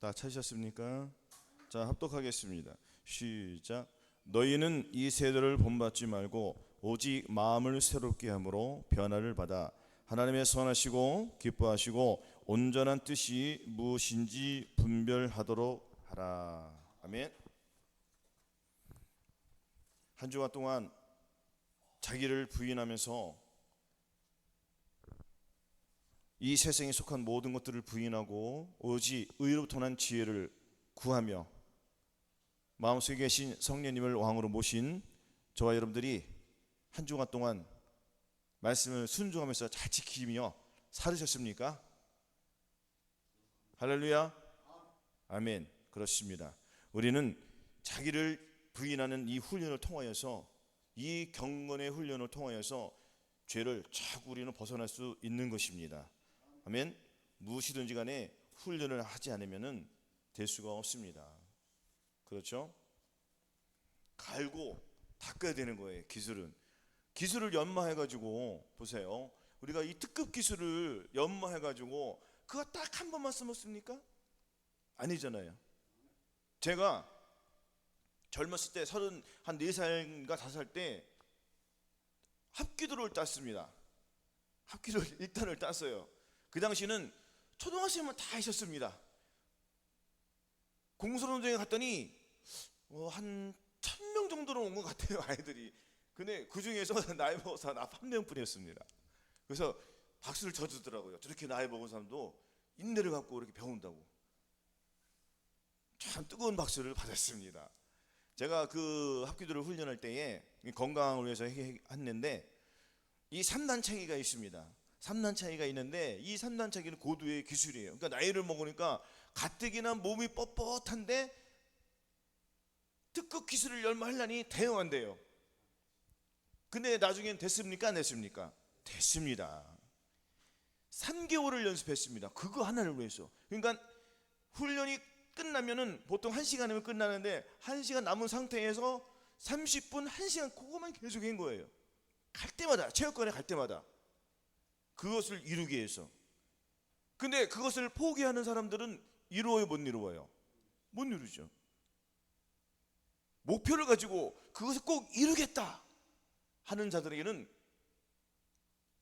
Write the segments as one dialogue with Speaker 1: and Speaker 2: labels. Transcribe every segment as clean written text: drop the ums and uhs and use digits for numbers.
Speaker 1: 다 찾으셨습니까? 자, 합독하겠습니다. 시작. 너희는 이 세대를 본받지 말고 오직 마음을 새롭게 함으로 변화를 받아 하나님의 선하시고 기뻐하시고 온전한 뜻이 무엇인지 분별하도록 하라. 아멘. 한 주간 동안 자기를 부인하면서 이 세상에 속한 모든 것들을 부인하고 오직 의로부터 난 지혜를 구하며 마음속에 계신 성령님을 왕으로 모신 저와 여러분들이 한 주간 동안 말씀을 순종하면서 잘 지키며 살으셨습니까? 할렐루야. 아멘. 그렇습니다. 우리는 자기를 부인하는 이 훈련을 통하여서, 이 경건의 훈련을 통하여서 죄를 자꾸 우리는 벗어날 수 있는 것입니다. 아멘. 무엇이든지 간에 훈련을 하지 않으면 될 수가 없습니다. 그렇죠? 갈고 닦아야 되는 거예요. 기술을 연마해가지고 보세요. 우리가 이 특급 기술을 연마해가지고 그거 딱 한 번만 써먹습니까? 아니잖아요. 제가 젊었을 때 34살인가 5살 때 합기도를 땄습니다. 합기도를 1단을 땄어요. 그 당시는 초등학생만 다 하셨습니다. 공설운동에 갔더니 한 1000명 정도는 온 것 같아요, 아이들이. 근데 그 중에서 나이 먹어서 나 1명뿐이었습니다. 그래서 박수를 쳐주더라고요. 저렇게 나이 먹은 사람도 인내를 갖고 이렇게 배운다고. 참 뜨거운 박수를 받았습니다. 제가 그 합기도를 훈련할 때에 건강을 위해서 했는데 이 3단 차기가 있습니다. 3단 차기가 있는데 이 3단 차기는 고도의 기술이에요. 그러니까 나이를 먹으니까 가뜩이나 몸이 뻣뻣한데 특급 기술을 연마하려니 대응한대요. 근데 나중엔 됐습니까? 안 됐습니까? 됐습니다. 3개월을 연습했습니다. 그거 하나를 위해서. 그러니까 훈련이 끝나면은 보통 1시간이면 끝나는데 1시간 남은 상태에서 30분, 1시간 그거만 계속 한 거예요. 갈 때마다, 체육관에 갈 때마다 그것을 이루기 위해서. 근데 그것을 포기하는 사람들은 이루어요, 못 이루어요? 못 이루죠. 목표를 가지고 그것을 꼭 이루겠다 하는 자들에게는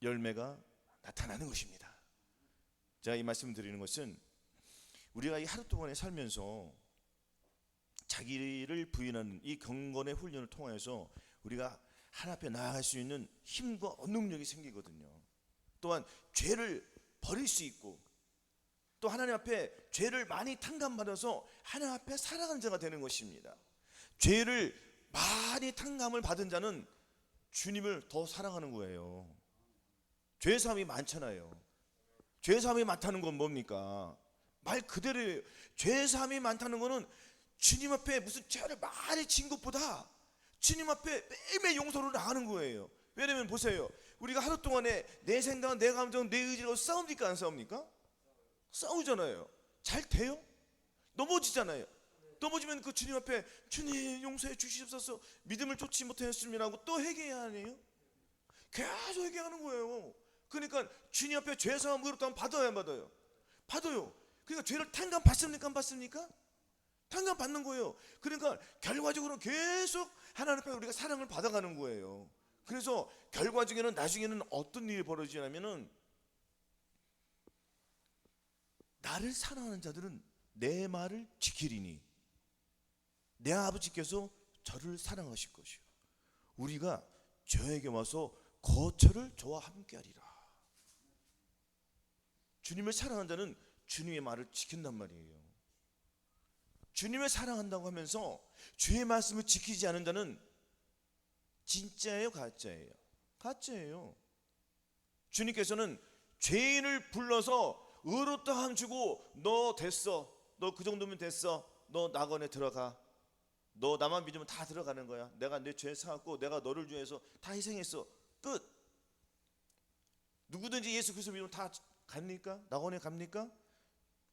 Speaker 1: 열매가 나타나는 것입니다. 제가 이 말씀을 드리는 것은 우리가 이 하루 동안에 살면서 자기를 부인하는 이 경건의 훈련을 통해서 우리가 하나님 앞에 나아갈 수 있는 힘과 능력이 생기거든요. 또한 죄를 버릴 수 있고 또 하나님 앞에 죄를 많이 탕감받아서 하나님 앞에 살아가는 자가 되는 것입니다. 죄를 많이 탕감을 받은 자는 주님을 더 사랑하는 거예요. 죄사함이 많잖아요. 죄사함이 많다는 건 뭡니까? 말 그대로예요. 죄사함이 많다는 거는 주님 앞에 무슨 죄를 많이 진 것보다 주님 앞에 매일매일 용서를 나가는 거예요. 왜냐면 보세요. 우리가 하루 동안에 내 생각, 내 감정, 내 의지로 싸웁니까? 안 싸웁니까? 싸우잖아요. 잘 돼요? 넘어지잖아요. 넘어지면 그 주님 앞에 주님 용서해 주시옵소서, 믿음을 쫓지 못하였습니다라고 또 회개해야 하네요. 계속 회개하는 거예요. 그러니까 주님 앞에 죄사함 의롭다면 받아야 안 받아요? 받아요. 그러니까 죄를 탕감 받습니까? 안 받습니까? 탕감 받는 거예요. 그러니까 결과적으로 계속 하나님 앞에 우리가 사랑을 받아가는 거예요. 그래서 결과적에는 나중에는 어떤 일이 벌어지냐면은 나를 사랑하는 자들은 내 말을 지키리니 내 아버지께서 저를 사랑하실 것이요 우리가 저에게 와서 거처를 저와 함께하리라. 주님을 사랑하는 자는 주님의 말을 지킨단 말이에요. 주님을 사랑한다고 하면서 주의 말씀을 지키지 않은 자는 진짜예요, 가짜예요? 가짜예요. 주님께서는 죄인을 불러서 의롭다 함 주고 너 됐어, 너 그 정도면 됐어, 너 낙원에 들어가, 너 나만 믿으면 다 들어가는 거야, 내가 내 죄 사갖고 내가 너를 위해서 다 희생했어, 끝. 누구든지 예수 그리스도 믿으면 다 갑니까? 낙원에 갑니까?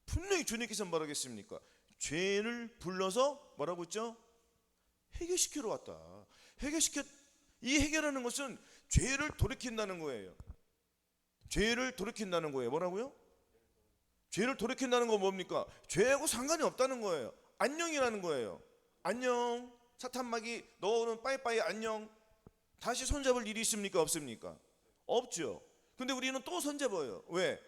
Speaker 1: 분명히 주님께서 뭐라겠습니까? 죄를 불러서 뭐라고 했죠? 해결시키러 왔다. 이 해결하는 것은 죄를 돌이킨다는 거예요. 죄를 돌이킨다는 거예요. 뭐라고요? 죄를 돌이킨다는 건 뭡니까? 죄하고 상관이 없다는 거예요. 안녕이라는 거예요. 안녕. 사탄마귀 너는 빠이빠이 안녕. 다시 손잡을 일이 있습니까? 없습니까? 없죠. 근데 우리는 또 손잡아요. 왜?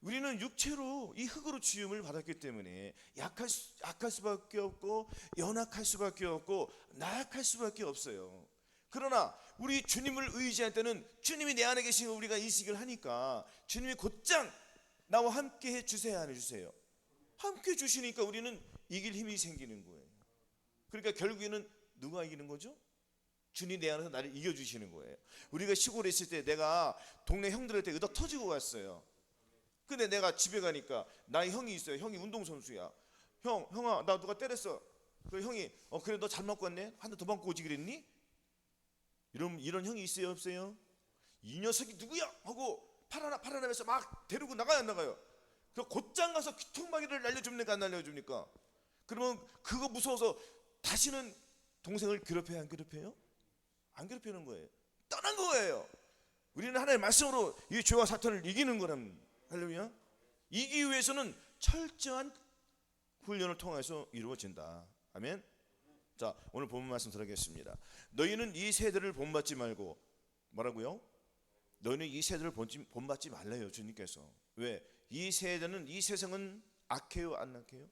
Speaker 1: 우리는 육체로 이 흙으로 지음을 받았기 때문에 약할 수밖에 없고 연약할 수밖에 없고 나약할 수밖에 없어요. 그러나 우리 주님을 의지할 때는 주님이 내 안에 계신 걸 우리가 인식을 하니까 주님이 곧장 나와 함께 해주세요, 안 해주세요? 함께 해주시니까 우리는 이길 힘이 생기는 거예요. 그러니까 결국에는 누가 이기는 거죠? 주님 내 안에서 나를 이겨주시는 거예요. 우리가 시골에 있을 때 내가 동네 형들한테 의덕 터지고 갔어요. 근데 내가 집에 가니까 나의 형이 있어요. 형이 운동선수야. 형아 나 누가 때렸어. 그 형이 그래 너 잘 맞고 왔네. 한 대 더 맞고 오지 그랬니? 이런 형이 있어요 없어요? 이 녀석이 누구야? 하고 팔아나면서 막 데리고 나가요 안 나가요? 그 곧장 가서 귀퉁마개를 날려줍니까 안 날려줍니까? 그러면 그거 무서워서 다시는 동생을 괴롭혀요 안 괴롭혀요? 안 괴롭히는 거예요. 떠난 거예요. 우리는 하나님의 말씀으로 이 죄와 사탄을 이기는 거랍니다. 할렐루야. 이기기 위해서는 철저한 훈련을 통해서 이루어진다. 아멘. 자, 오늘 본문 말씀 들어가겠습니다. 너희는 이 세대를 본받지 말고 뭐라고요? 너희는 이 세대를 본받지 말래요 주님께서. 왜? 이 세대는 이 세상은 악해요 안 악해요?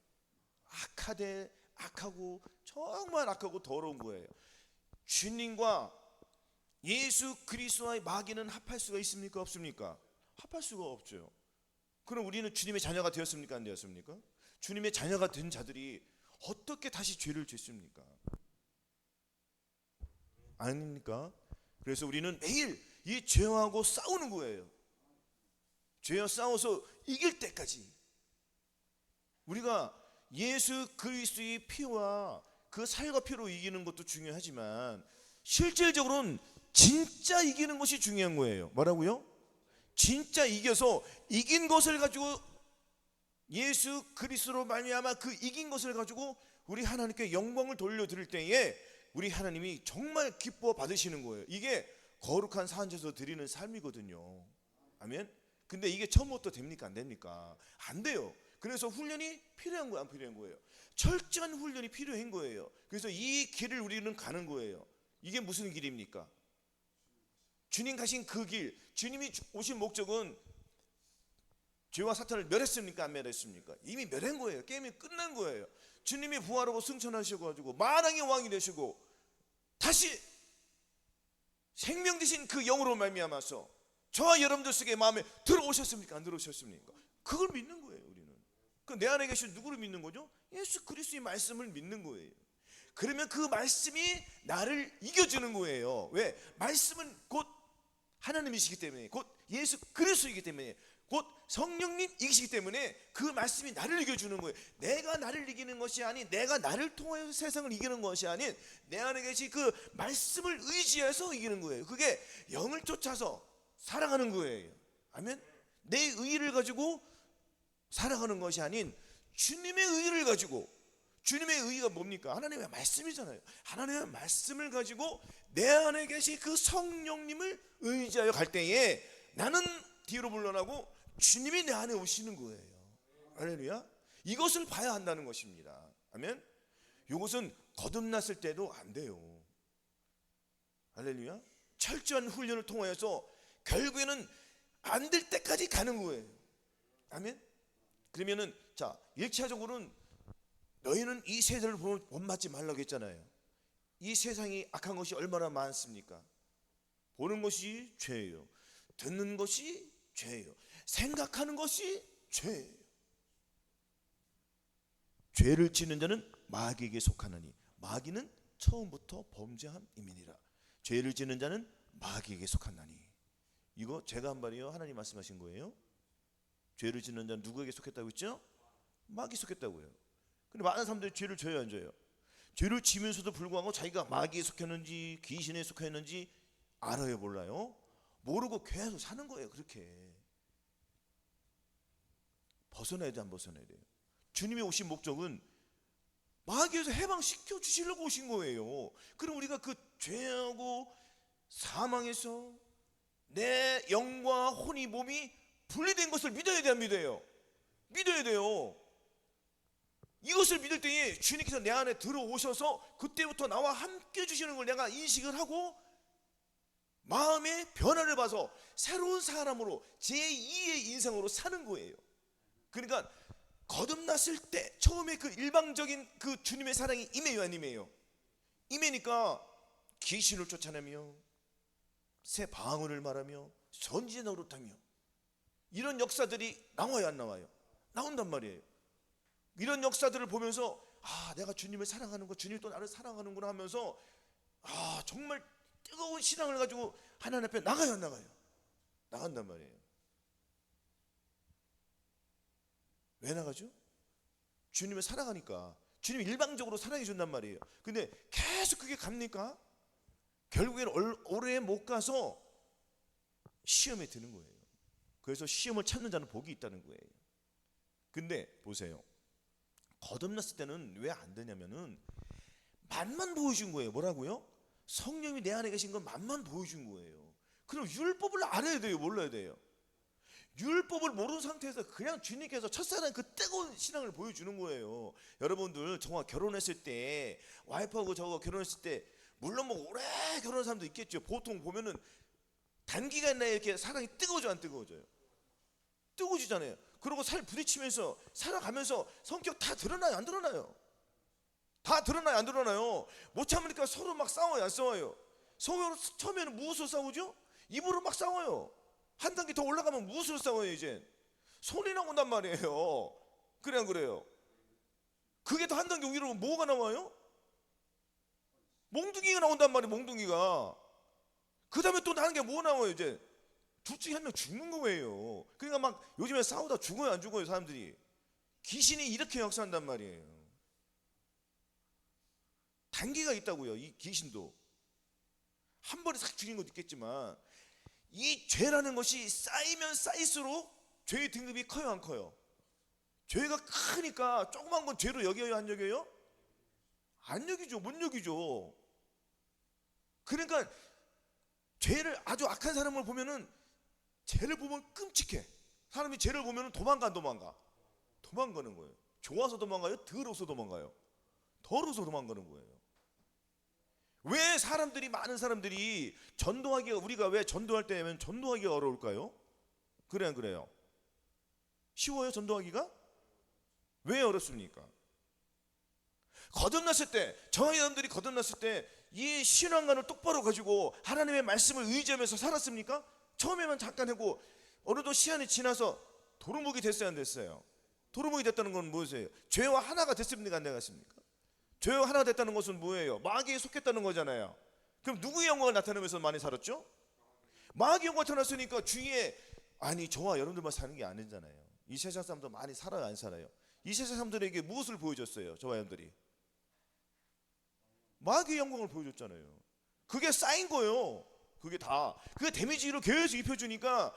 Speaker 1: 악하고 정말 악하고 더러운 거예요. 주님과 예수 그리스도와의 마귀는 합할 수가 있습니까 없습니까? 합할 수가 없죠. 그럼 우리는 주님의 자녀가 되었습니까 안 되었습니까? 주님의 자녀가 된 자들이 어떻게 다시 죄를 짓습니까? 아닙니까? 그래서 우리는 매일 이 죄하고 싸우는 거예요. 죄와 싸워서 이길 때까지. 우리가 예수 그리스도의 피와 그 살과 피로 이기는 것도 중요하지만 실질적으로는 진짜 이기는 것이 중요한 거예요. 뭐라고요? 진짜 이겨서 이긴 것을 가지고 예수 그리스도로 말미암아 그 이긴 것을 가지고 우리 하나님께 영광을 돌려드릴 때에 우리 하나님이 정말 기뻐 받으시는 거예요. 이게 거룩한 산에서 드리는 삶이거든요. 아멘. 근데 이게 처음부터 됩니까 안 됩니까? 안 돼요. 그래서 훈련이 필요한 거예요 안 필요한 거예요? 철저한 훈련이 필요한 거예요. 그래서 이 길을 우리는 가는 거예요. 이게 무슨 길입니까? 주님 가신 그 길, 주님이 오신 목적은 죄와 사탄을 멸했습니까 안 멸했습니까? 이미 멸한 거예요. 게임이 끝난 거예요. 주님이 부활하고 승천하셔가지고 만왕의 왕이 되시고 다시 생명 되신 그 영으로 말미암아서 저와 여러분들 속에 마음에 들어오셨습니까 안 들어오셨습니까? 그걸 믿는 거예요 우리는. 그 내 안에 계신 누구를 믿는 거죠? 예수 그리스도의 말씀을 믿는 거예요. 그러면 그 말씀이 나를 이겨주는 거예요. 왜? 말씀은 곧 하나님이시기 때문에, 곧 예수 그리스도이기 때문에, 곧 성령님이시기 때문에 그 말씀이 나를 이겨주는 거예요. 내가 나를 이기는 것이 아닌, 내가 나를 통하여서 세상을 이기는 것이 아닌 내 안에 계신 그 말씀을 의지해서 이기는 거예요. 그게 영을 쫓아서 살아가는 거예요. 아멘. 내 의의를 가지고 살아가는 것이 아닌 주님의 의의를 가지고. 주님의 의의가 뭡니까? 하나님의 말씀이잖아요. 하나님의 말씀을 가지고 내 안에 계신 그 성령님을 의지하여 갈 때에 나는 뒤로 물러나고 주님이 내 안에 오시는 거예요. 할렐루야. 이것을 봐야 한다는 것입니다. 아멘. 이것은 거듭났을 때도 안 돼요. 할렐루야. 철저한 훈련을 통하여서 결국에는 안 될 때까지 가는 거예요. 아멘. 그러면은 자 1차적으로는 너희는 이 세대를 본받지 말라고 했잖아요. 이 세상이 악한 것이 얼마나 많습니까? 보는 것이 죄예요. 듣는 것이 죄예요. 생각하는 것이 죄예요. 죄를 짓는 자는 마귀에게 속하느니 마귀는 처음부터 범죄한 이민이라. 죄를 짓는 자는 마귀에게 속하나니. 이거 제가 한 말이에요? 하나님 말씀하신 거예요? 죄를 짓는 자는 누구에게 속했다고 했죠? 마귀에 속했다고요. 근데 많은 사람들이 죄를 져요 안 져요? 죄를 지면서도 불구하고 자기가 마귀에 속했는지 귀신에 속했는지 알아요 몰라요? 모르고 계속 사는 거예요. 그렇게 벗어나야 돼 안 벗어나야 돼요? 주님이 오신 목적은 마귀에서 해방시켜 주시려고 오신 거예요. 그럼 우리가 그 죄하고 사망에서 내 영과 혼이 몸이 분리된 것을 믿어야 돼 안 믿어요? 믿어야 돼요. 이것을 믿을 때에 주님께서 내 안에 들어오셔서 그때부터 나와 함께 주시는 걸 내가 인식을 하고 마음의 변화를 봐서 새로운 사람으로 제2의 인생으로 사는 거예요. 그러니까 거듭났을 때 처음에 그 일방적인 그 주님의 사랑이 임해요, 안 임해요? 임해니까 귀신을 쫓아내며 새 방언을 말하며 선지자 노릇하며 이런 역사들이 나와요, 안 나와요? 나온단 말이에요. 이런 역사들을 보면서 내가 주님을 사랑하는 거, 주님이 또 나를 사랑하는구나 하면서 정말 뜨거운 신앙을 가지고 하나님 앞에 나가요, 안 나가요? 나간단 말이에요. 왜 나가죠? 주님을 사랑하니까. 주님이 일방적으로 사랑해 준단 말이에요. 근데 계속 그게 갑니까? 결국에는 오래 못 가서 시험에 드는 거예요. 그래서 시험을 참는 자는 복이 있다는 거예요. 근데 보세요, 거듭났을 때는 왜 안 되냐면은 맛만 보여준 거예요. 뭐라고요? 성령이 내 안에 계신 건 맛만 보여준 거예요. 그럼 율법을 알아야 돼요, 몰라야 돼요? 율법을 모르는 상태에서 그냥 주님께서 첫사랑 그 뜨거운 신앙을 보여주는 거예요. 여러분들 정말 결혼했을 때, 와이프하고 저거 결혼했을 때, 물론 뭐 오래 결혼한 사람도 있겠죠. 보통 보면은 단기간 내에 이렇게 사랑이 뜨거워져, 안 뜨거워져요? 뜨거워지잖아요. 그리고 살 부딪히면서 살아가면서 성격 다 드러나요, 안 드러나요? 다 드러나요, 안 드러나요? 못 참으니까 서로 막 싸워요, 안 싸워요? 서로 처음에는 무엇으로 싸우죠? 입으로 막 싸워요. 한 단계 더 올라가면 무엇으로 싸워요? 이제 손이 나온단 말이에요. 그래, 안 그래요? 그게 더 한 단계 위로 뭐가 나와요? 몽둥이가 나온단 말이에요. 몽둥이가. 그 다음에 또 나는 게 뭐 나와요? 이제 둘 중에 한 명 죽는 거예요. 그러니까 막 요즘에 싸우다 죽어요, 안 죽어요? 사람들이. 귀신이 이렇게 역사한단 말이에요. 단계가 있다고요. 이 귀신도 한 번에 싹 죽이는 것도 있겠지만, 이 죄라는 것이 쌓이면 쌓일수록 죄의 등급이 커요, 안 커요? 죄가 크니까 조그만 건 죄로 여겨요, 안 여겨요? 안 여기죠, 못 여기죠. 그러니까 죄를, 아주 악한 사람을 보면은, 죄를 보면 끔찍해. 사람이 죄를 보면은 도망가, 안 도망가? 도망가는 거예요. 좋아서 도망가요? 더러워서 도망가요? 더러워서 도망가는 거예요. 왜 사람들이, 많은 사람들이 전도하기가, 우리가 왜 전도할 때면 전도하기가 어려울까요? 그래, 안 그래요? 쉬워요, 전도하기가? 왜 어렵습니까? 거듭났을 때, 저희 여러분들이 거듭났을 때 이 신앙관을 똑바로 가지고 하나님의 말씀을 의지하면서 살았습니까? 처음에만 잠깐 하고 어느덧 시간이 지나서 도루묵이 됐어요, 안 됐어요? 도루묵이 됐다는 건 무엇이에요? 죄와 하나가 됐습니까, 안 됐습니까? 죄와 하나가 됐다는 것은 뭐예요? 마귀에 속했다는 거잖아요. 그럼 누구의 영광을 나타내면서 많이 살았죠? 마귀의 영광이 나타났으니까 주위에, 아니 저와 여러분들만 사는 게 아니잖아요. 이 세상 사람도 많이 살아요, 안 살아요? 이 세상 사람들에게 무엇을 보여줬어요, 저와 여러분들이? 마귀의 영광을 보여줬잖아요. 그게 쌓인 거예요. 그게 다, 그게 데미지로 계속 입혀주니까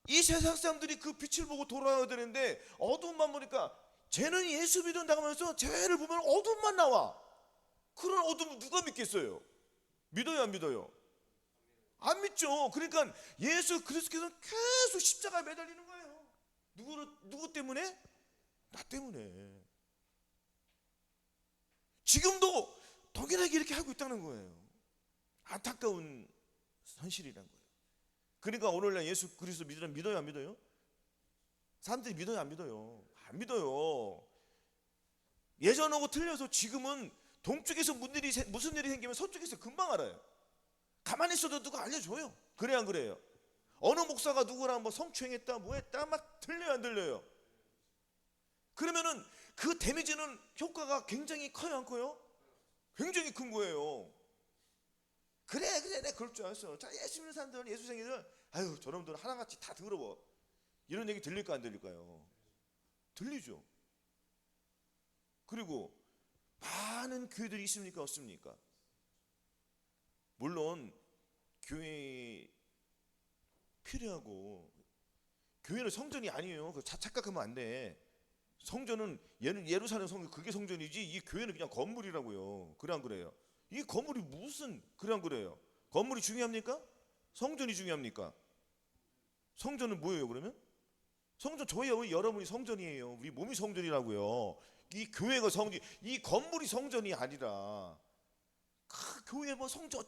Speaker 1: 이 세상 사람들이 그 빛을 보고 돌아와야 되는데 어두움만 보니까, 쟤는 예수 믿는다고 하면서 죄를 보면 어둠만 나와. 그런 어둠을 누가 믿겠어요? 믿어요, 안 믿어요? 안 믿죠. 그러니까 예수 그리스도께서 계속 십자가에 매달리는 거예요. 누구 때문에? 나 때문에. 지금도 동일하게 이렇게 하고 있다는 거예요. 안타까운 현실이란 거예요. 그러니까 오늘날 예수 그리스도 믿어요, 안 믿어요? 사람들이 믿어요, 안 믿어요? 안 믿어요. 예전하고 틀려서 지금은 동쪽에서 무슨 일이 생기면 서쪽에서 금방 알아요. 가만히 있어도 누가 알려줘요. 그래, 안 그래요? 어느 목사가 누구랑 뭐 성추행했다, 뭐 했다, 막 들려요, 안 들려요? 그러면은 그 데미지는 효과가 굉장히 커요, 안 커요? 굉장히 큰 거예요. 그래, 내가 그럴 줄 알았어. 자, 예수 믿는 사람들, 예수 생애들, 아유 저놈들 하나같이 다 더러워. 이런 얘기 들릴까, 안 들릴까요? 들리죠. 그리고 많은 교회들이 있습니까, 없습니까? 물론 교회 필요하고, 교회는 성전이 아니에요. 그거 착각하면 안 돼. 성전은 예루살렘 성전, 그게 성전이지, 이 교회는 그냥 건물이라고요. 그래, 안 그래요? 이 건물이 무슨, 그래, 안 그래요? 건물이 중요합니까? 성전이 중요합니까? 성전은 뭐예요, 그러면? 성전, 저희 여러분이 성전이에요. 우리 몸이 성전이라고요. 이 교회가 성전, 이 건물이 성전이 아니라 그 교회 뭐 성전,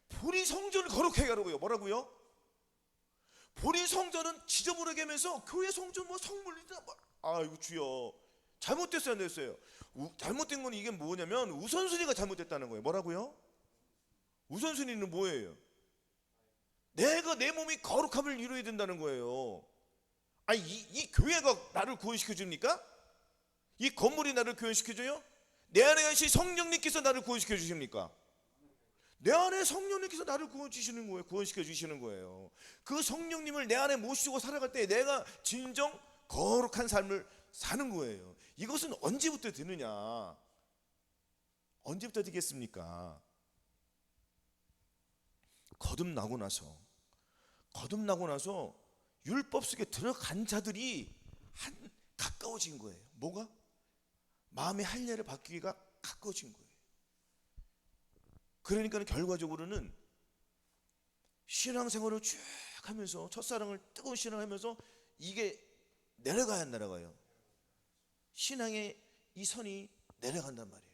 Speaker 1: 본인 성전을 거룩하게 하라고요. 뭐라고요? 본인 성전은 지저분하게 하면서 교회 성전 뭐 성물이다. 아이고 주여, 잘못됐어요, 안 됐어요? 잘못된 건 이게 뭐냐면 우선순위가 잘못됐다는 거예요. 뭐라고요? 우선순위는 뭐예요? 내가 내 몸이 거룩함을 이루어야 된다는 거예요. 아니 이 교회가 나를 구원시켜 줍니까? 이 건물이 나를 구원시켜 줘요? 내 안에 계신 성령님께서 나를 구원시켜 주십니까? 내 안에 성령님께서 나를 구원시키시는 거예요. 구원시켜 주시는 거예요. 그 성령님을 내 안에 모시고 살아갈 때 내가 진정 거룩한 삶을 사는 거예요. 이것은 언제부터 되느냐? 언제부터 되겠습니까? 거듭나고 나서 율법 속에 들어간 자들이 가까워진 거예요. 뭐가? 마음의 할례를 받기가 가까워진 거예요. 그러니까 결과적으로는 신앙생활을 쭉 하면서, 첫사랑을 뜨거운 신앙을 하면서 이게 내려가야 안 내려가요? 신앙의 이 선이 내려간단 말이에요.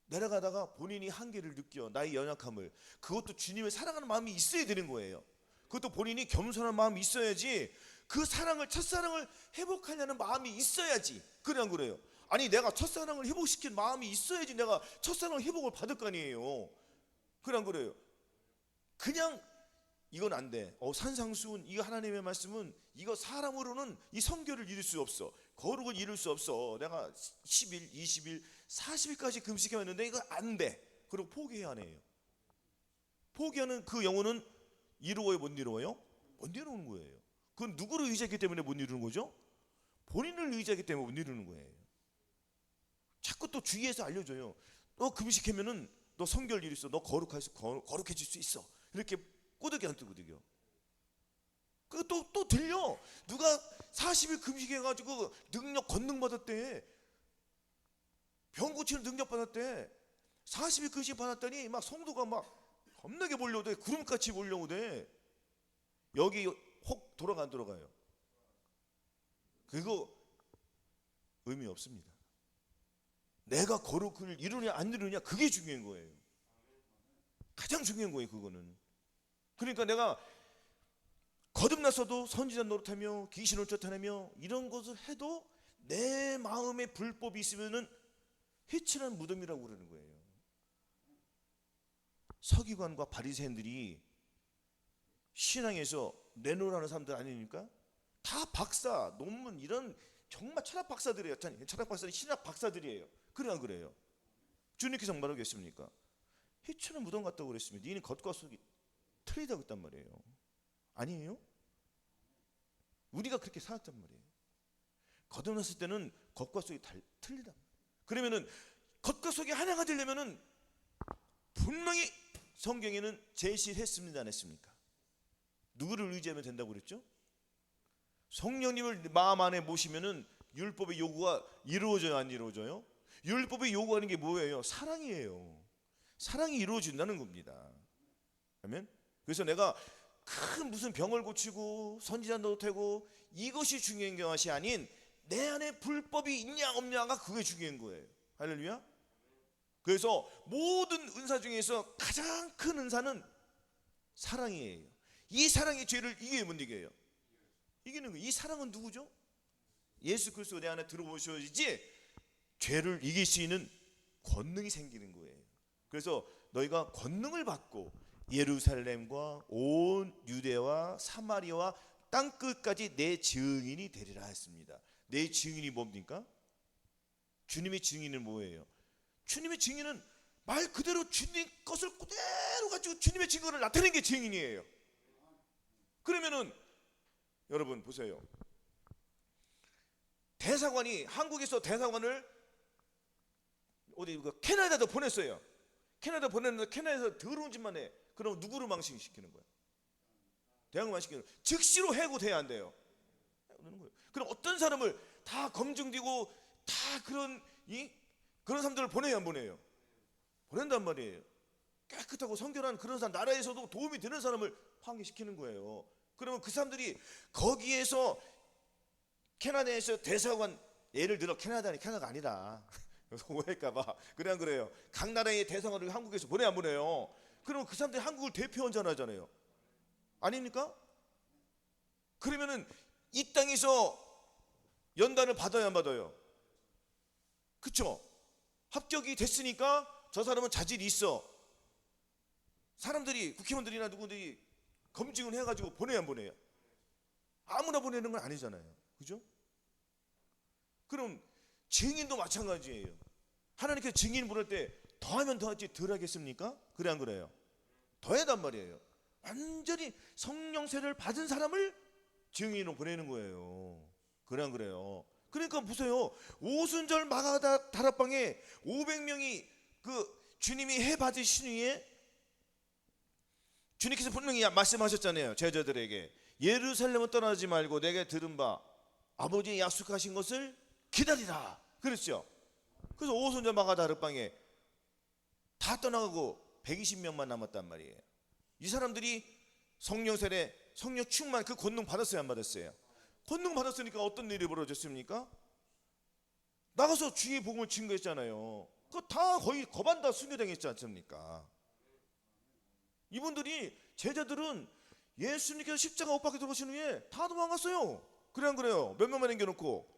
Speaker 1: 내려가다가 본인이 한계를 느껴, 나의 연약함을. 그것도 주님을 사랑하는 마음이 있어야 되는 거예요. 그것도 본인이 겸손한 마음이 있어야지, 그 사랑을, 첫사랑을 회복하려는 마음이 있어야지. 그래 안 그래요? 아니 내가 첫사랑을 회복시킨 마음이 있어야지 내가 첫사랑 회복을 받을 거 아니에요. 그래 안 그래요? 그냥 이건 안 돼. 산상수훈, 이거 하나님의 말씀은 이거 사람으로는 이 성결을 이룰 수 없어. 거룩을 이룰 수 없어. 내가 10일, 20일, 40일까지 금식해왔는데 이거 안 돼. 그리고 포기해야 하네요. 포기하는 그 영혼은 이루어요, 못 이루어요? 못 이루는 거예요. 그건 누구를 의지하기 때문에 못 이루는 거죠? 본인을 의지하기 때문에 못 이루는 거예요. 자꾸 또 주위에서 알려줘요. 너 금식하면은 너 성결 이룰 수 있어. 너 거룩해질 수 있어. 이렇게 꼬드겨 안 뜨거든요. 또 들려. 누가 40일 금식해가지고 능력 권능 받았대. 병 고치는 능력 받았대. 40일 금식 받았더니 막 성도가 막 겁나게 몰려오대. 구름같이 몰려오대. 여기 혹 돌아가 안 돌아가요? 그거 의미 없습니다. 내가 거룩을 이루냐 안 이루냐 그게 중요한 거예요. 가장 중요한 거예요. 그거는. 그러니까 내가 거듭났어도 선지자 노릇하며 귀신을 쫓아내며 이런 것을 해도 내 마음에 불법이 있으면은 회칠한 무덤이라고 그러는 거예요. 서기관과 바리새인들이 신앙에서 내놓으라는 사람들 아닙니까? 다 박사, 논문 이런 정말 철학 박사들이에요. 철학 박사는 신학 박사들이에요. 그래 안 그래요? 주님께서 말하겠습니까? 회칠한 무덤 같다고 그랬습니다. 이는 겉과 속이 틀리다고 했단 말이에요. 아니에요? 우리가 그렇게 살았단 말이에요. 거듭났을 때는 겉과 속이 틀리다. 그러면은 겉과 속이 하나가 되려면은 분명히 성경에는 제시했습니다, 안 했습니까? 누구를 의지하면 된다고 그랬죠? 성령님을 마음 안에 모시면은 율법의 요구가 이루어져요, 안 이루어져요? 율법의 요구하는 게 뭐예요? 사랑이에요. 사랑이 이루어진다는 겁니다. 아멘. 그래서 내가 큰 무슨 병을 고치고 선지자 노릇하고 이것이 중요한 것이 아닌 내 안에 불법이 있냐 없냐가 그게 중요한 거예요. 할렐루야. 그래서 모든 은사 중에서 가장 큰 은사는 사랑이에요. 이 사랑이 죄를 이기면 못 이겨요. 이기는 거예요. 이 사랑은 누구죠? 예수 그리스도 내 안에 들어오셔야지 죄를 이길 수 있는 권능이 생기는 거예요. 그래서 너희가 권능을 받고 예루살렘과 온 유대와 사마리아와 땅끝까지 내 증인이 되리라 했습니다. 내 증인이 뭡니까? 주님의 증인은 뭐예요? 주님의 증인은 말 그대로 주님 것을 그대로 가지고 주님의 증거를 나타내는 게 증인이에요. 그러면은 여러분 보세요. 대사관이 한국에서 대사관을 어디 캐나다도 보냈어요. 캐나다 보냈는데 캐나다에서 더러운 짓만 해. 그럼 누구를 망신시키는 거야? 대학을 망신시키는 거야. 즉시로 해고돼야 안 돼요. 그럼 어떤 사람을 다 검증되고 다 그런 사람들을 보내야 안 보내요? 보낸단 말이에요. 깨끗하고 성결한 그런 사람, 나라에서도 도움이 되는 사람을 파괴시키는 거예요. 그러면 그 사람들이 거기에서 캐나다에서 대사관, 예를 들어 캐나다가 아니라 오해할까봐 그래 안 그래요? 각 나라의 대사관을 한국에서 보내 안 보내요? 그러면 그 사람들이 한국을 대표원장하잖아요. 아닙니까? 그러면은 이 땅에서 연단을 받아야 안 받아요? 그쵸? 합격이 됐으니까 저 사람은 자질이 있어. 사람들이, 국회의원들이나 누구들이 검증을 해가지고 보내야 안 보내요? 아무나 보내는 건 아니잖아요. 그죠? 그럼 증인도 마찬가지예요. 하나님께서 증인 부를 때 더하면 더하지 덜 하겠습니까? 그래 안 그래요? 더해단 말이에요. 완전히 성령 세례를 받은 사람을 증인으로 보내는 거예요. 그래 안 그래요? 그러니까 보세요. 오순절 마가다 다락방에 500명이 그 주님이 해 받으신 후에 주님께서 분명히 말씀하셨잖아요. 제자들에게 예루살렘을 떠나지 말고 내게 들은 바 아버지의 약속하신 것을 기다리라 그랬죠. 그래서 오순절 마가다 다락방에 다 떠나가고 120명만 남았단 말이에요. 이 사람들이 성령 세례, 성령 충만 그 권능 받았어요, 안 받았어요? 권능 받았으니까 어떤 일이 벌어졌습니까? 나가서 주의 복음을 증거했잖아요. 그거 다 거의 거반 다 순교당했지 않습니까? 이분들이, 제자들은 예수님께서 십자가 못 박혀 들어오신 후에 다 도망갔어요. 그래 안 그래요? 몇 명만 남겨놓고.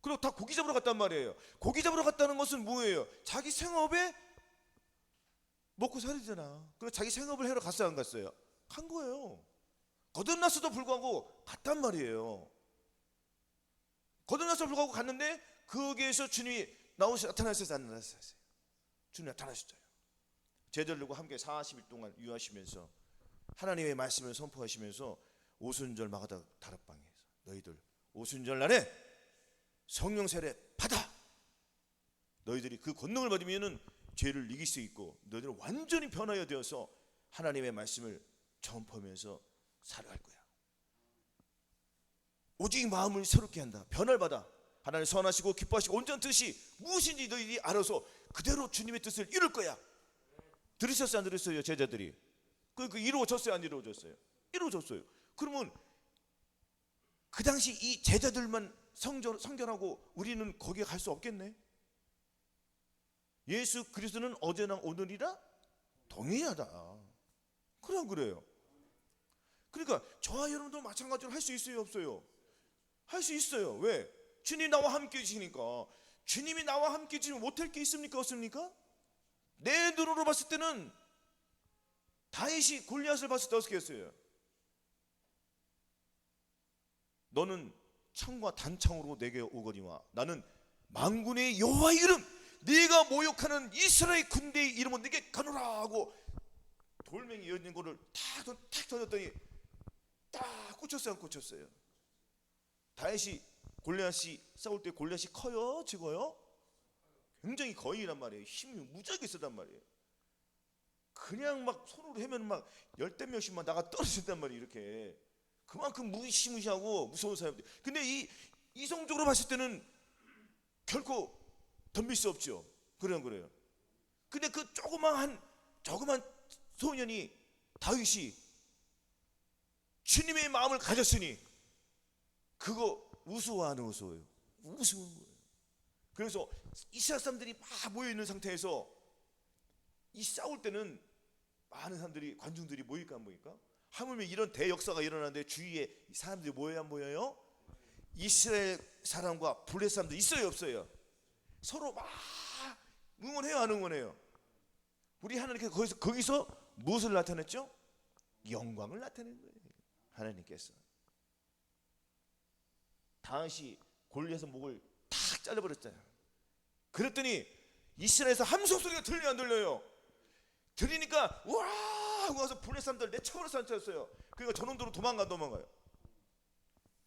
Speaker 1: 그리고 다 고기 잡으러 갔단 말이에요. 고기 잡으러 갔다는 것은 뭐예요? 자기 생업에 먹고 살이잖아. 그리고 자기 생업을 하러 갔어요, 안 갔어요? 간 거예요. 거듭났어도 불구하고 갔단 말이에요. 거듭났어도 불구하고 갔는데 거기에서 주님이 나타나셨어요, 안 나타났어요? 주님이 나타나셨어요. 제자들과 함께 40일 동안 유하시면서 하나님의 말씀을 선포하시면서 오순절 마가다 다락방에서 너희들 오순절 날에 성령 세례 받아. 너희들이 그 권능을 받으면은 죄를 이길 수 있고 너희들은 완전히 변화여 되어서 하나님의 말씀을 전파하면서 살아갈 거야. 오직 마음을 새롭게 한다. 변화를 받아. 하나님 선하시고 기뻐하시고 온전한 뜻이 무엇인지 너희들이 알아서 그대로 주님의 뜻을 이룰 거야. 들으셨어요, 안 들으셨어요? 제자들이 그 이루어졌어요, 안 이루어졌어요? 이루어졌어요. 그러면 그 당시 이 제자들만 성전하고 우리는 거기에 갈 수 없겠네. 예수 그리스도는 어제나 오늘이라 동일하다. 그래 안 그래요? 그러니까 저와 여러분도 마찬가지로 할 수 있어요, 없어요? 할 수 있어요. 왜? 주님 나와 함께 해주시니까. 주님이 나와 함께 해주시면 못할 게 있습니까, 없습니까? 내 눈으로 봤을 때는 다윗이 골리앗을 봤을 때 어떻게 했어요? 너는 창과 단창으로 내게 오거니와 나는 만군의 여호와의 이름, 네가 모욕하는 이스라엘 군대의 이름은 네게 가노라 하고 돌멩이 열린 거를 탁 던졌더니 딱 꽂혔어요, 안 꽂혔어요? 다윗이 골리앗이 싸울 때 골리앗이 커요, 적어요? 굉장히 거인이란 말이에요. 힘이 무지하게 세단 말이에요. 그냥 막 손으로 해면 막 열댓 명씩만 나가 떨어진단 말이에요. 이렇게 그만큼 무시무시하고 무서운 사람들. 근데 이 이성적으로 봤을 때는 결코 덤빌 수 없죠. 그래요, 그래요. 근데 그 조그만 소년이 다윗이 주님의 마음을 가졌으니 그거 우스워하는 우스워요. 우스운 거예요. 그래서 이스라엘 사람들이 막 모여 있는 상태에서 이 싸울 때는 많은 사람들이, 관중들이 모일까 안 모일까? 하물며 이런 대역사가 일어나는데 주위에 사람들이 모여야 안 모여요? 이스라엘 사람과 블레셋 사람들 있어요, 없어요? 서로 막 응원해요, 안 응원해요? 우리 하나님께서 거기서 무엇을 나타냈죠? 영광을 나타낸 거예요. 하나님께서 다윗이 골리앗의 목을 탁 잘라버렸잖아요. 그랬더니 이스라엘에서 함성 소리가 들려요, 안 들려요? 들리니까 와 하고 와서 블레셋 사람들 내쳐버려 산책했어요. 그러니까 저놈들은 도망가요.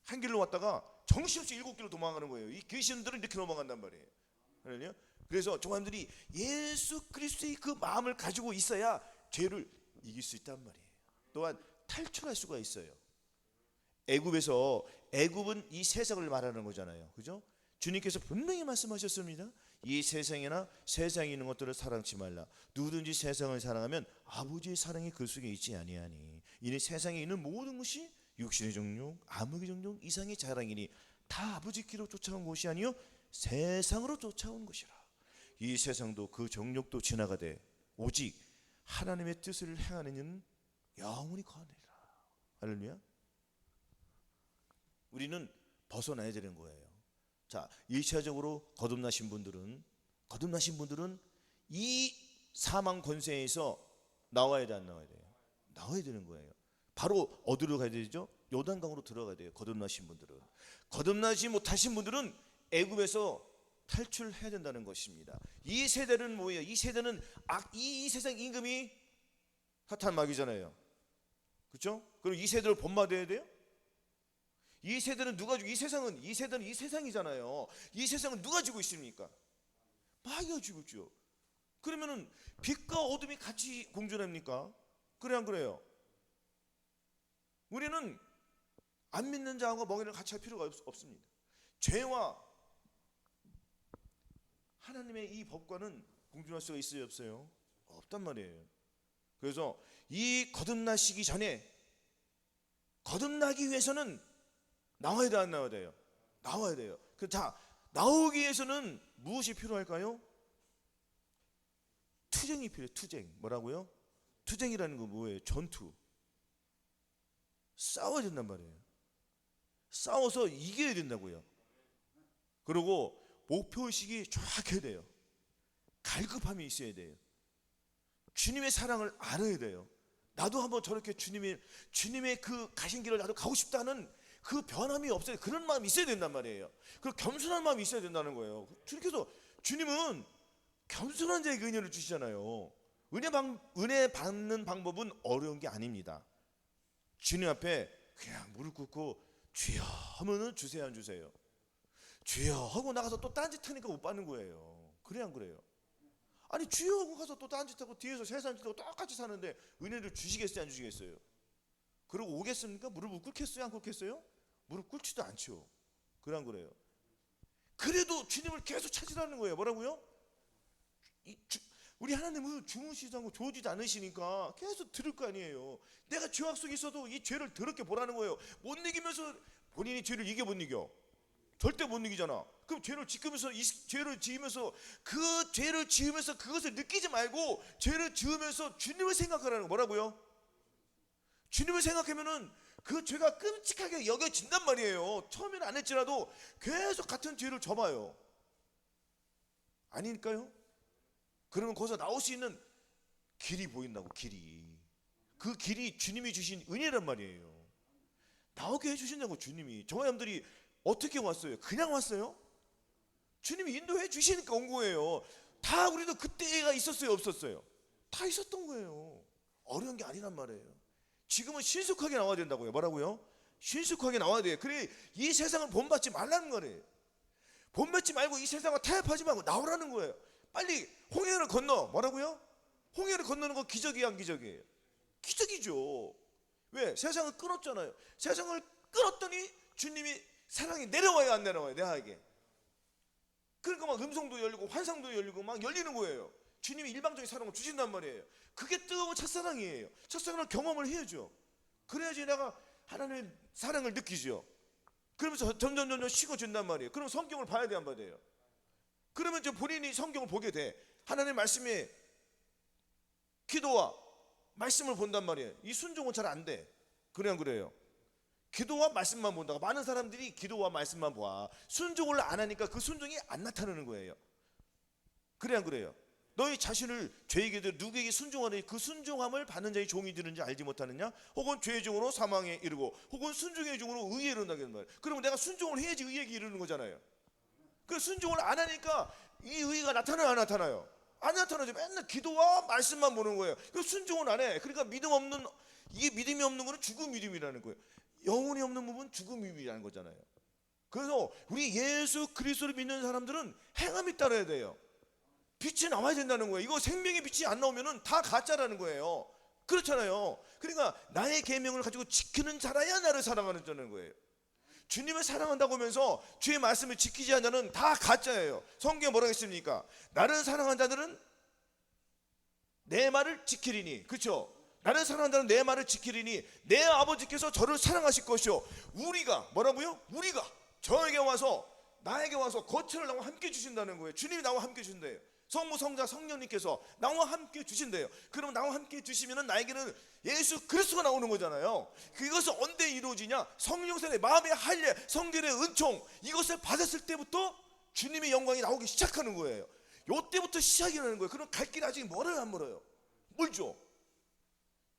Speaker 1: 한 길로 왔다가 정신없이 7길로 도망가는 거예요. 이 귀신들은 이렇게 넘어간단 말이에요. 그래서 종아들이 예수 그리스도의 그 마음을 가지고 있어야 죄를 이길 수 있단 말이에요. 또한 탈출할 수가 있어요. 애굽은 이 세상을 말하는 거잖아요. 그죠? 주님께서 분명히 말씀하셨습니다. 이 세상이나 세상에 있는 것들을 사랑치 말라. 누구든지 세상을 사랑하면 아버지의 사랑이 그 속에 있지 아니하니. 이는 세상에 있는 모든 것이 육신의 정욕, 암흑의 정욕, 이상의 자랑이니 다 아버지께로 쫓아온 것이 아니요 세상으로 쫓아온 것이라. 이 세상도 그 정욕도 지나가되 오직 하나님의 뜻을 행하는 이는 영원히 거하리라. 할렐루야. 우리는 벗어나야 되는 거예요. 자, 일차적으로 거듭나신 분들은 이 사망 권세에서 나와야 돼, 안 나와야 돼요? 나와야 되는 거예요. 바로 어디로 가야 되죠? 요단강으로 들어가야 돼요. 거듭나신 분들은. 거듭나지 못하신 분들은 애굽에서 탈출해야 된다는 것입니다. 이 세대는 뭐예요? 이 세대는 이 세상 임금이 사탄 마귀잖아요. 그렇죠? 그럼 이 세대를 본받아야 돼요? 이 세대는 누가 주고, 이 세대는 이 세상이잖아요. 이 세상은 누가 주고 있습니까? 마귀가 주고 있죠. 그러면은 빛과 어둠이 같이 공존합니까? 그래 안 그래요? 우리는 안 믿는 자하고 멍에를 같이 할 필요가 없습니다. 죄와 하나님의 이 법과는 공존할 수가 있어요, 없어요? 없단 말이에요. 그래서 이 거듭나시기 전에, 거듭나기 위해서는 나와야 돼, 안 나와야 돼요? 나와야 돼요. 자, 나오기 위해서는 무엇이 필요할까요? 투쟁이 필요해요. 투쟁. 뭐라고요? 투쟁이라는 건 뭐예요? 전투. 싸워야 된단 말이에요. 싸워서 이겨야 된다고요. 그리고 목표의식이 정확해야 돼요. 갈급함이 있어야 돼요. 주님의 사랑을 알아야 돼요. 나도 한번 저렇게 주님의 그 가신 길을 나도 가고 싶다는 그 변함이 없어요. 그런 마음이 있어야 된단 말이에요. 그리고 겸손한 마음이 있어야 된다는 거예요. 주님께서, 주님은 겸손한 자에게 은혜를 주시잖아요. 은혜 받는 방법은 어려운 게 아닙니다. 주님 앞에 그냥 무릎 꿇고 주여 하면은 주세요, 안 주세요? 주여 하고 나가서 또 딴짓하니까 못 받는 거예요. 그래 안 그래요? 아니 주여 하고 가서 또 딴짓하고 뒤에서 세상 짓하고 똑같이 사는데 은혜를 주시겠어요, 안 주시겠어요? 그러고 오겠습니까? 무릎을 꿇겠어요, 안 꿇겠어요? 무릎 꿇지도 않죠. 그래 안 그래요? 그래도 주님을 계속 찾으라는 거예요. 뭐라고요? 우리 하나님은 주무시지도 않고 조지도 않으시니까 계속 들을 거 아니에요. 내가 죄악 속에 있어도 이 죄를 더럽게 보라는 거예요. 못 이기면서 본인이 죄를 이겨 못 이겨? 절대 못 이기잖아. 그럼 죄를 지으면서 그 죄를 지으면서 그것을 느끼지 말고 죄를 지으면서 주님을 생각하라는 거. 뭐라고요? 주님을 생각하면은 그 죄가 끔찍하게 여겨진단 말이에요. 처음에는 안 했지라도 계속 같은 죄를 져봐요. 아닐까요? 그러면 거기서 나올 수 있는 길이 보인다고. 길이. 그 길이 주님이 주신 은혜란 말이에요. 나오게 해주신다고. 주님이. 저와 여러분들이 어떻게 왔어요? 그냥 왔어요? 주님이 인도해 주시니까 온 거예요. 다 우리도 그때가 있었어요, 없었어요? 다 있었던 거예요. 어려운 게 아니란 말이에요. 지금은 신속하게 나와야 된다고요. 뭐라고요? 신속하게 나와야 돼요. 그래 이 세상을 본받지 말라는 거예요. 본받지 말고 이 세상을 타협하지 말고 나오라는 거예요. 빨리 홍해를 건너. 뭐라고요? 홍해를 건너는 거 기적이야, 안 기적이에요? 기적이죠. 왜? 세상을 끊었잖아요. 세상을 끊었더니 주님이 사랑이 내려와요, 안 내려와요? 내하에게. 그러니까 막 음성도 열리고 환상도 열리고 막 열리는 거예요. 주님이 일방적인 사랑을 주신단 말이에요. 그게 뜨거운 첫사랑이에요. 첫사랑을 경험을 해야죠. 그래야지 내가 하나님의 사랑을 느끼죠. 그러면서 점점 식어진단 말이에요. 그럼 성경을 봐야 돼, 안 봐야 돼요? 그러면 이제 본인이 성경을 보게 돼. 하나님의 말씀에 기도와 말씀을 본단 말이에요. 이 순종은 잘 안 돼. 그래 안 그래요? 기도와 말씀만 본다고. 많은 사람들이 기도와 말씀만 봐. 순종을 안 하니까 그 순종이 안 나타나는 거예요. 그래 안 그래요? 너희 자신을 죄에게 누구에게 순종하는 그 순종함을 받는 자의 종이 되는지 알지 못하느냐? 혹은 죄의 종으로 사망에 이르고 혹은 순종의 종으로 의에 이른다는 말이에요. 그러면 내가 순종을 해야지 의에게 이르는 거잖아요. 그 순종을 안 하니까 이 의가 나타나요, 안 나타나요? 안 나타나죠. 맨날 기도와 말씀만 보는 거예요. 그 순종을 안 해. 그러니까 이게 믿음이 없는 거는 죽은 믿음이라는 거예요. 영혼이 없는 부분은 죽은 믿음이라는 거잖아요. 그래서 우리 예수 그리스도를 믿는 사람들은 행함이 따라야 돼요. 빛이 나와야 된다는 거예요. 이거 생명의 빛이 안 나오면은 다 가짜라는 거예요. 그렇잖아요. 그러니까 나의 계명을 가지고 지키는 자라야 나를 사랑하는 자는 거예요. 주님을 사랑한다고 하면서 주의 말씀을 지키지 않는 자는 다 가짜예요. 성경에 뭐라고 했습니까? 나를 사랑한 자들은 내 말을 지키리니. 그렇죠? 나를 사랑한다는 내 말을 지키리니 내 아버지께서 저를 사랑하실 것이요 우리가 뭐라고요? 우리가 저에게 와서 나에게 와서 거처를 나와 함께 주신다는 거예요. 주님이 나와 함께 주신대요. 성부 성자 성령님께서 나와 함께 주신대요. 그러면 나와 함께 주시면은 나에게는 예수 그리스도가 나오는 거잖아요. 그것은 언제 이루어지냐? 성령선의 마음의 할례, 성결의 은총, 이것을 받았을 때부터 주님의 영광이 나오기 시작하는 거예요. 요때부터 시작이라는 거예요. 그럼 갈 길이 아직 멀어요, 안 멀어요? 멀죠.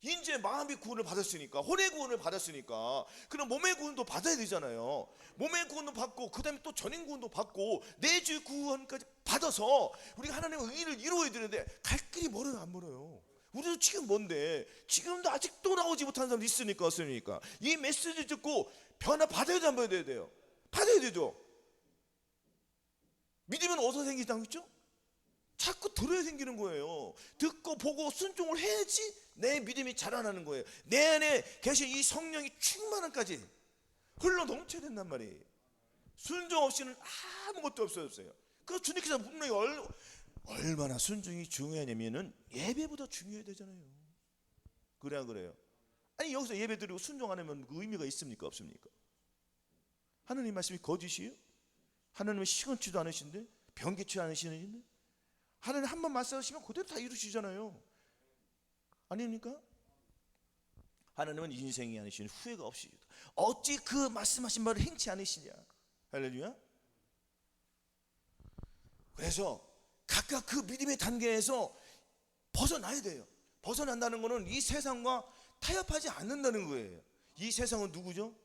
Speaker 1: 이제 마음의 구원을 받았으니까, 혼의 구원을 받았으니까, 그럼 몸의 구원도 받아야 되잖아요. 몸의 구원도 받고, 그 다음에 또 전인 구원도 받고, 내주 구원까지 받아서 우리가 하나님의 의의를 이루어야 되는데 갈 길이 멀어요, 안 멀어요? 우리도 지금 뭔데 지금도 아직도 나오지 못한 사람도 있으니까 없으니까 이 메시지 듣고 변화 받아야 돼, 안 받아야 돼요? 받아야 되죠. 믿으면 어디서 생기지 않겠죠? 자꾸 들어야 생기는 거예요. 듣고 보고 순종을 해야지 내 믿음이 자라나는 거예요. 내 안에 계신 이 성령이 충만함까지 흘러 넘쳐야 된단 말이에요. 순종 없이는 아무것도 없어졌어요. 그래서 주님께서 분명히 얼마나 순종이 중요하냐면은 예배보다 중요해야 되잖아요. 그래 안 그래요? 아니 여기서 예배 드리고 순종 안 하면 그 의미가 있습니까 없습니까? 하나님 말씀이 거짓이에요? 하나님은 시건치도 않으신데 변개치 않으시는데 하나님 한 번 말씀하시면 그대로 다 이루시잖아요. 아닙니까? 하나님은 인생이 아니시니 후회가 없이 어찌 그 말씀하신 말을 행치 않으시냐. 할렐루야. 그래서 각각 그 믿음의 단계에서 벗어나야 돼요. 벗어난다는 것은 이 세상과 타협하지 않는다는 거예요. 이 세상은 누구죠?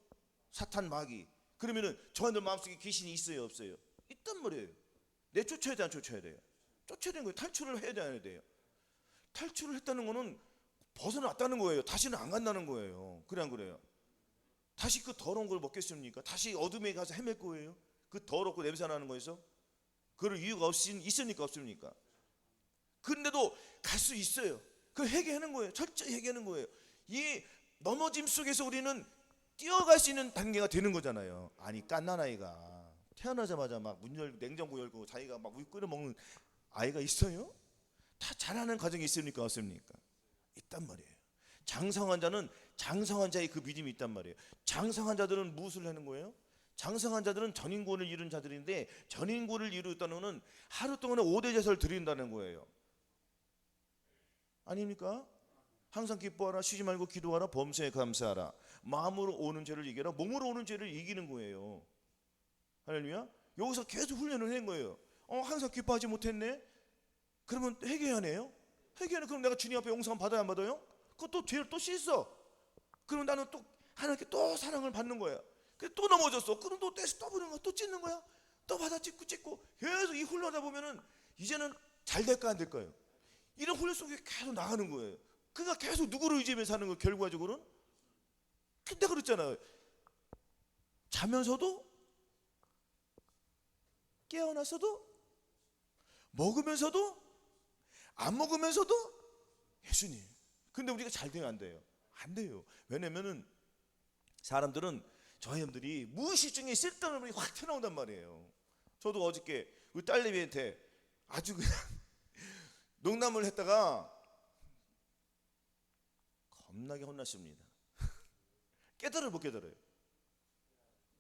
Speaker 1: 사탄 마귀. 그러면은 저한테 마음속에 귀신이 있어요 없어요? 있단 말이에요. 내 쫓아야 돼 안 쫓아야 돼요? 쫓아야 되는 거예요. 탈출을 해야 돼 안 해야 돼요? 탈출을 했다는 거는 벗어났다는 거예요. 다시는 안 간다는 거예요. 그래 안 그래요? 다시 그 더러운 걸 먹겠습니까? 다시 어둠에 가서 헤맬 거예요? 그 더럽고 냄새나는 거에서? 그럴 이유가 있습니까 없습니까? 그런데도 갈 수 있어요. 그걸 회개하는 거예요. 철저히 회개하는 거예요. 이 넘어짐 속에서 우리는 뛰어갈 수 있는 단계가 되는 거잖아요. 아니 갓난 아이가 태어나자마자 막 문 열고 냉장고 열고 자기가 막 물 끓여 먹는 아이가 있어요? 다 자라는 과정이 있습니까 없습니까? 있단 말이에요. 장성한 자는 장성한 자의 그 믿음이 있단 말이에요. 장성한 자들은 무엇을 하는 거예요? 장성한 자들은 전인구원을 이룬 자들인데 전인구원을 이루었다는 것은 하루 동안에 5대 제사를 드린다는 거예요. 아닙니까? 항상 기뻐하라, 쉬지 말고 기도하라, 범사에 감사하라. 마음으로 오는 죄를 이겨라, 몸으로 오는 죄를 이기는 거예요. 할렐루야. 여기서 계속 훈련을 한 거예요. 항상 기뻐하지 못했네? 그러면 회개하네요. 회개하네. 그럼 내가 주님 앞에 용서 받아야 안 받아요? 그것도 죄를 또 씻어. 그럼 나는 또 하나님께 또 사랑을 받는 거야. 그래서 또 넘어졌어. 그럼 또 떼서 또 부는 거야. 또 찢는 거야. 또 받아 찢고 계속 이 훈련하다 보면은 이제는 잘 될까 안 될까요? 이런 훈련 속에 계속 나가는 거예요. 그러니까 계속 누구를 의지하며 사는 거예요. 결과적으로는. 근데 그랬잖아요. 자면서도 깨어나서도 먹으면서도 안 먹으면서도 예수님. 근데 우리가 잘 되면 안 돼요. 안 돼요. 왜냐면은 사람들은 저희 형들이 무의식 중에 쓸데없는 분이 확 튀어나온단 말이에요. 저도 어저께 우리 딸내미한테 아주 그냥 농담을 했다가 겁나게 혼났습니다. 깨달아요 못 깨달아요?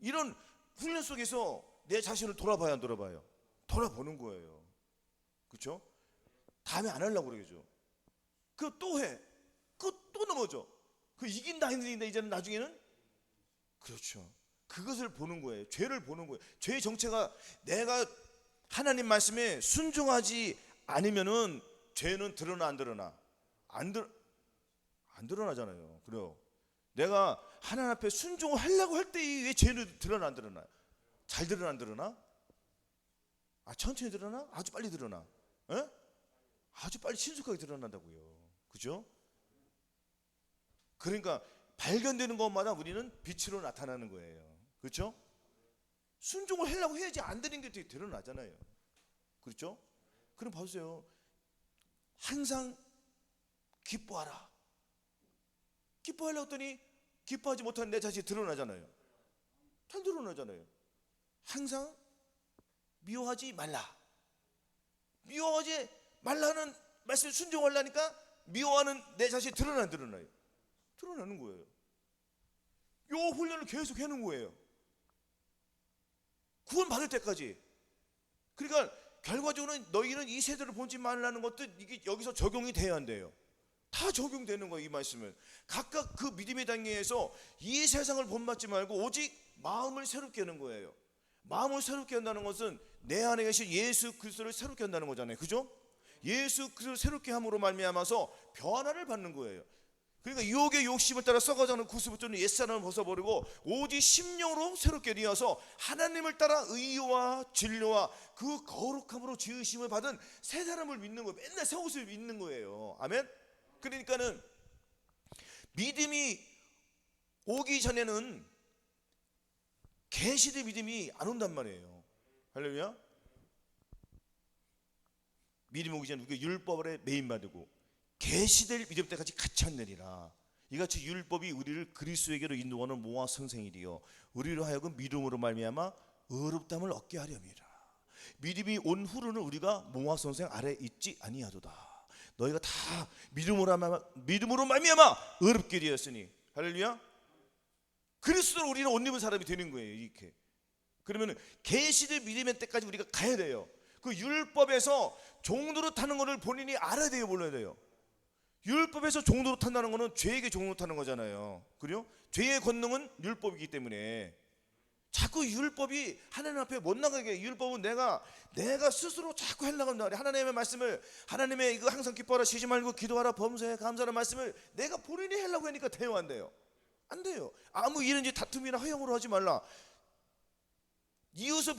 Speaker 1: 이런 훈련 속에서 내 자신을 돌아봐야 안 돌아봐요? 돌아보는 거예요. 그렇죠? 다음에 안 하려고 그러죠. 그거 또 해. 그거 또 넘어져. 그 이긴다 했는데 이제는 나중에는 그렇죠. 그것을 보는 거예요. 죄를 보는 거예요. 죄의 정체가 내가 하나님 말씀에 순종하지 않으면은 죄는 드러나 안 드러나? 안 드러나잖아요. 그래요. 내가 하나님 앞에 순종을 하려고 할 때 왜 죄는 드러나 안 드러나요? 잘 드러나 안 드러나? 천천히 드러나? 아주 빨리 드러나? 에? 아주 빨리 신속하게 드러난다고요. 그죠? 그러니까 발견되는 것마다 우리는 빛으로 나타나는 거예요. 그렇죠? 순종을 하려고 해야지 안 되는 게 되게 드러나잖아요. 그렇죠? 그럼 봐주세요. 항상 기뻐하라. 기뻐하려고 했더니 기뻐하지 못하는 내 자신이 드러나잖아요. 잘 드러나잖아요. 항상 미워하지 말라. 미워하지 말라는 말씀에 순종하려니까 미워하는 내 자신이 드러나요? 드러나는 거예요. 요 훈련을 계속 하는 거예요. 구원 받을 때까지. 그러니까 결과적으로는 너희는 이 세대를 본지 말라는 것도 이게 여기서 적용이 돼야 한대요. 다 적용되는 거예요. 이 말씀은 각각 그 믿음의 단계에서 이 세상을 본받지 말고 오직 마음을 새롭게 하는 거예요. 마음을 새롭게 한다는 것은 내 안에 계신 예수 그리스도를 새롭게 한다는 거잖아요. 그죠? 예수 그리스도를 새롭게 함으로 말미암아서 변화를 받는 거예요. 그러니까 유혹의 욕심을 따라 썩어가는 구스부터는 옛사람을 벗어버리고 오직 심령으로 새롭게 되어서 하나님을 따라 의와 진리와 그 거룩함으로 지으심을 받은 새 사람을 믿는 거예요. 맨날 새 옷을 믿는 거예요. 아멘. 그러니까는 믿음이 오기 전에는 계시의 믿음이 안 온단 말이에요. 할렐루야. 믿음이 오기 전에 우리가 율법에 매인받고 계시될 믿음 때까지 같이 안 내리라. 이같이 율법이 우리를 그리스도에게로 인도하는 모아 선생이리요 우리로 하여금 믿음으로 말미암아 의롭다함을 얻게 하려니라. 믿음이 온 후로는 우리가 모아 선생 아래 있지 아니하도다. 너희가 다 믿음으로 말미암아 의롭게 되었으니. 할렐루야. 그리스도로 우리는 옷 입은 사람이 되는 거예요. 이렇게. 그러면 계시될 믿음의 때까지 우리가 가야 돼요. 그 율법에서 종로로 타는 것을 본인이 알아야 돼요. 몰라야 돼요. 율법에서 종로로 탄다는 것은 죄에게 종로로 타는 거잖아요. 그래요? 죄의 권능은 율법이기 때문에 자꾸 율법이 하나님 앞에 못 나가게 해요. 율법은 내가 스스로 자꾸 하려고 한다. 하나님의 말씀을, 하나님의 이거 항상 기뻐하라, 쉬지 말고 기도하라, 범사에 감사하는 말씀을 내가 본인이 하려고 하니까 돼요, 안 돼요? 안 돼요. 아무 일인지 다툼이나 허용으로 하지 말라. 이웃을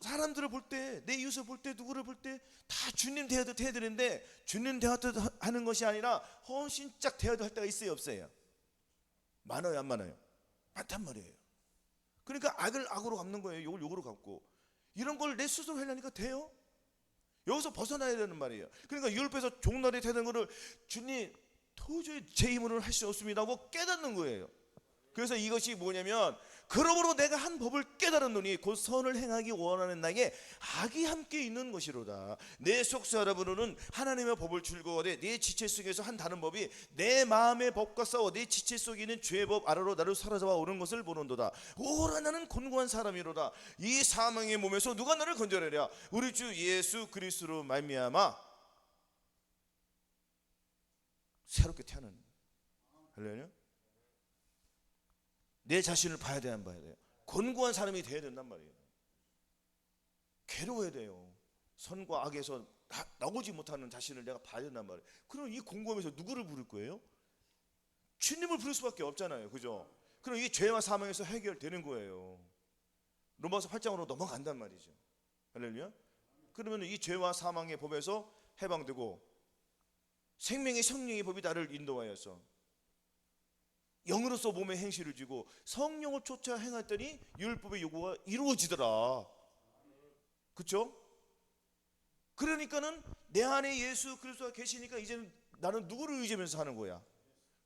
Speaker 1: 사람들을 볼 때, 내 이웃을 볼 때, 누구를 볼 때 다 주님 대하듯 해야 되는데 주님 대하듯 하는 것이 아니라 헌신짝 대하듯 할 때가 있어요, 없어요? 많아요, 안 많아요? 많단 말이에요. 그러니까 악을 악으로 갚는 거예요. 욕을 욕으로 갚고. 이런 걸 내 스스로 하려니까 돼요? 여기서 벗어나야 되는 말이에요. 그러니까 율법에서 종날이 되는 거를 주님 도저히 제 힘으로는 할 수 없습니다 하고 깨닫는 거예요. 그래서 이것이 뭐냐면 그러므로 내가 한 법을 깨달았노니 곧 선을 행하기 원하는 나에게 악이 함께 있는 것이로다. 내 속사람으로는 하나님의 법을 즐거워하되 내 지체 속에서 한 다른 법이 내 마음의 법과 싸워 내 지체 속에 있는 죄의 법 아래로 나를 사로잡아 오는 것을 보는도다. 오라 나는 곤고한 사람이로다. 이 사망의 몸에서 누가 나를 건져내랴. 우리 주 예수 그리스도로 말미암아 새롭게 태어난. 할렐루야. 내 자신을 봐야 돼, 안 봐야 돼요? 곤고한 사람이 돼야 된단 말이에요. 괴로워야 돼요. 선과 악에서 나오지 못하는 자신을 내가 봐야 된단 말이에요. 그럼 이 곤고함에서 누구를 부를 거예요? 주님을 부를 수밖에 없잖아요. 그죠? 그럼 이 죄와 사망에서 해결되는 거예요. 로마서 8장으로 넘어간단 말이죠. 할렐루야. 그러면 이 죄와 사망의 법에서 해방되고 생명의 성령의 법이 나를 인도하여서 영으로서 몸의 행실을 지고 성령을 쫓아 행했더니 율법의 요구가 이루어지더라. 그렇죠? 그러니까는 내 안에 예수 그리스도가 계시니까 이제는 나는 누구를 의지하면서 사는 거야?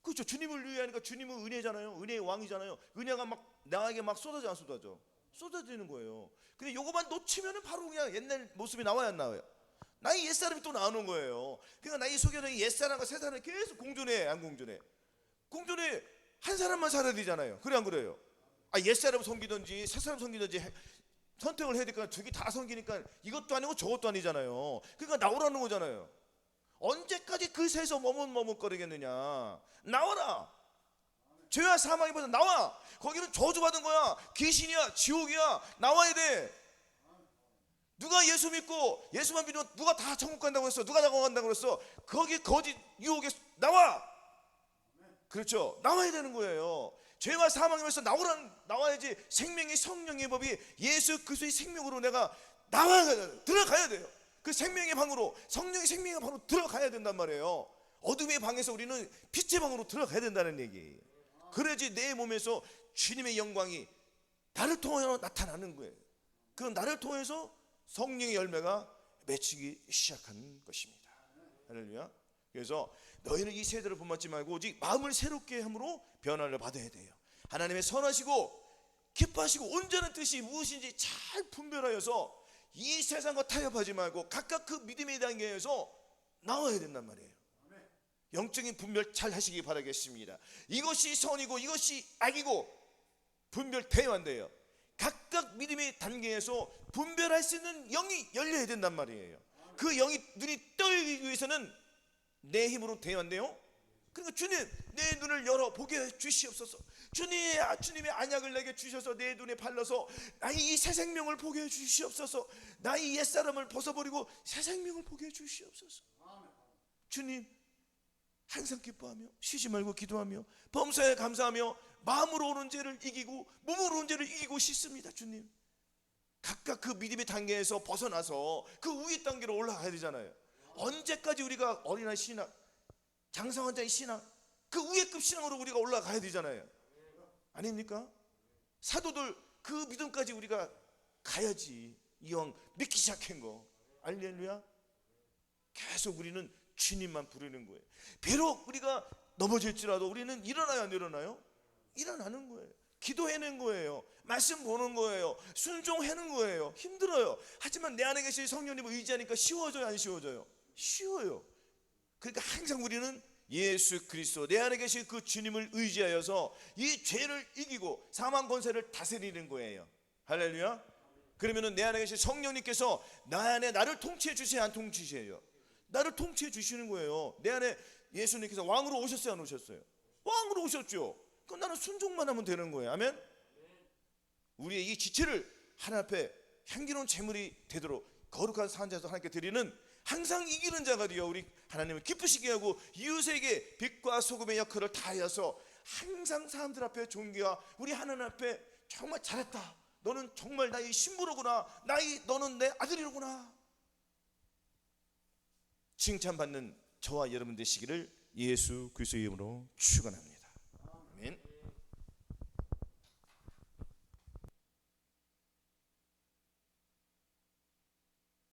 Speaker 1: 그렇죠. 주님을 의지하니까 주님은 은혜잖아요. 은혜의 왕이잖아요. 은혜가 막 나에게 막 쏟아져 안 쏟아져? 쏟아지는 거예요. 근데 요거만 놓치면은 바로 그냥 옛날 모습이 나와야 안 나와요? 나의 옛사람이 또 나오는 거예요. 그러니까 나의 속에는 옛사람과 새사람이 계속 공존해, 안 공존해? 공존해. 한 사람만 살아야 되잖아요. 그래 안 그래요? 옛사람 섬기든지 새사람 섬기든지 선택을 해야 되니까 두 개 다 섬기니까 이것도 아니고 저것도 아니잖아요. 그러니까 나오라는 거잖아요. 언제까지 그 새에서 머뭇머뭇거리겠느냐. 나와라. 죄와 사망이 벌써 나와. 거기는 저주받은 거야. 귀신이야, 지옥이야. 나와야 돼. 누가 예수 믿고 예수만 믿으면 누가 다 천국 간다고 했어? 누가 천국 간다고 그랬어? 거기 거짓 유혹에 나와. 그렇죠. 나와야 되는 거예요. 죄와 사망에서 나와야지. 생명의 성령의 법이 예수 그리스도의 생명으로 내가 들어가야 돼요. 그 생명의 방으로, 성령의 생명의 방으로 들어가야 된단 말이에요. 어둠의 방에서 우리는 빛의 방으로 들어가야 된다는 얘기. 그래야지 내 몸에서 주님의 영광이 나를 통하여 나타나는 거예요. 그럼 나를 통해서 성령의 열매가 맺히기 시작하는 것입니다. 할렐루야. 그래서 너희는 이 세대를 본받지 말고 오직 마음을 새롭게 함으로 변화를 받아야 돼요. 하나님의 선하시고 기뻐하시고 온전한 뜻이 무엇인지 잘 분별하여서 이 세상과 타협하지 말고 각각 그 믿음의 단계에서 나와야 된단 말이에요. 영적인 분별 잘 하시기 바라겠습니다. 이것이 선이고 이것이 악이고 분별돼야 한대요. 각각 믿음의 단계에서 분별할 수 있는 영이 열려야 된단 말이에요. 그 영이 눈이 떠오르기 위해서는 내 힘으로 돼야 한대요. 그러니까 주님, 내 눈을 열어 보게 해 주시옵소서. 주님의 언약을 내게 주셔서 내 눈에 발라서 나의 이 새 생명을 보게 해 주시옵소서. 나의 옛사람을 벗어버리고 새 생명을 보게 해 주시옵소서. 주님, 항상 기뻐하며 쉬지 말고 기도하며 범사에 감사하며 마음으로 오는 죄를 이기고 몸으로 오는 죄를 이기고 싶습니다. 주님, 각각 그 믿음의 단계에서 벗어나서 그 위의 단계로 올라가야 되잖아요. 언제까지 우리가 어린아이 신앙, 장성한자의 신앙, 그 위의급 신앙으로 우리가 올라가야 되잖아요. 아닙니까? 사도들 그 믿음까지 우리가 가야지. 이왕 믿기 시작한 거. 할렐루야. 계속 우리는 주님만 부르는 거예요. 비록 우리가 넘어질지라도 우리는 일어나야 안 일어나요? 일어나는 거예요. 기도해낸 거예요. 말씀 보는 거예요. 순종하는 거예요. 힘들어요. 하지만 내 안에 계신 성령님을 의지하니까 쉬워져요, 안 쉬워져요? 쉬워요. 그러니까 항상 우리는 예수 그리스도, 내 안에 계신 그 주님을 의지하여서 이 죄를 이기고 사망 권세를 다스리는 거예요. 할렐루야. 그러면은 내 안에 계신 성령님께서 나 안에 나를 통치해 주세요, 안 통치해요? 나를 통치해 주시는 거예요. 내 안에 예수님께서 왕으로 오셨어요, 안 오셨어요? 왕으로 오셨죠. 그럼 나는 순종만 하면 되는 거예요. 아멘. 우리의 이 지체를 하나님 앞에 향기로운 제물이 되도록 거룩한 산자에서 하나님께 드리는 항상 이기는 자가 되어 우리 하나님을 기쁘시게 하고 이웃에게 빛과 소금의 역할을 다하여서 항상 사람들 앞에 존귀와 우리 하나님 앞에 정말 잘했다, 너는 정말 나의 신부로구나, 너는 내 아들이로구나 칭찬받는 저와 여러분 되시기를 예수 그리스도의 이름으로 축원합니다.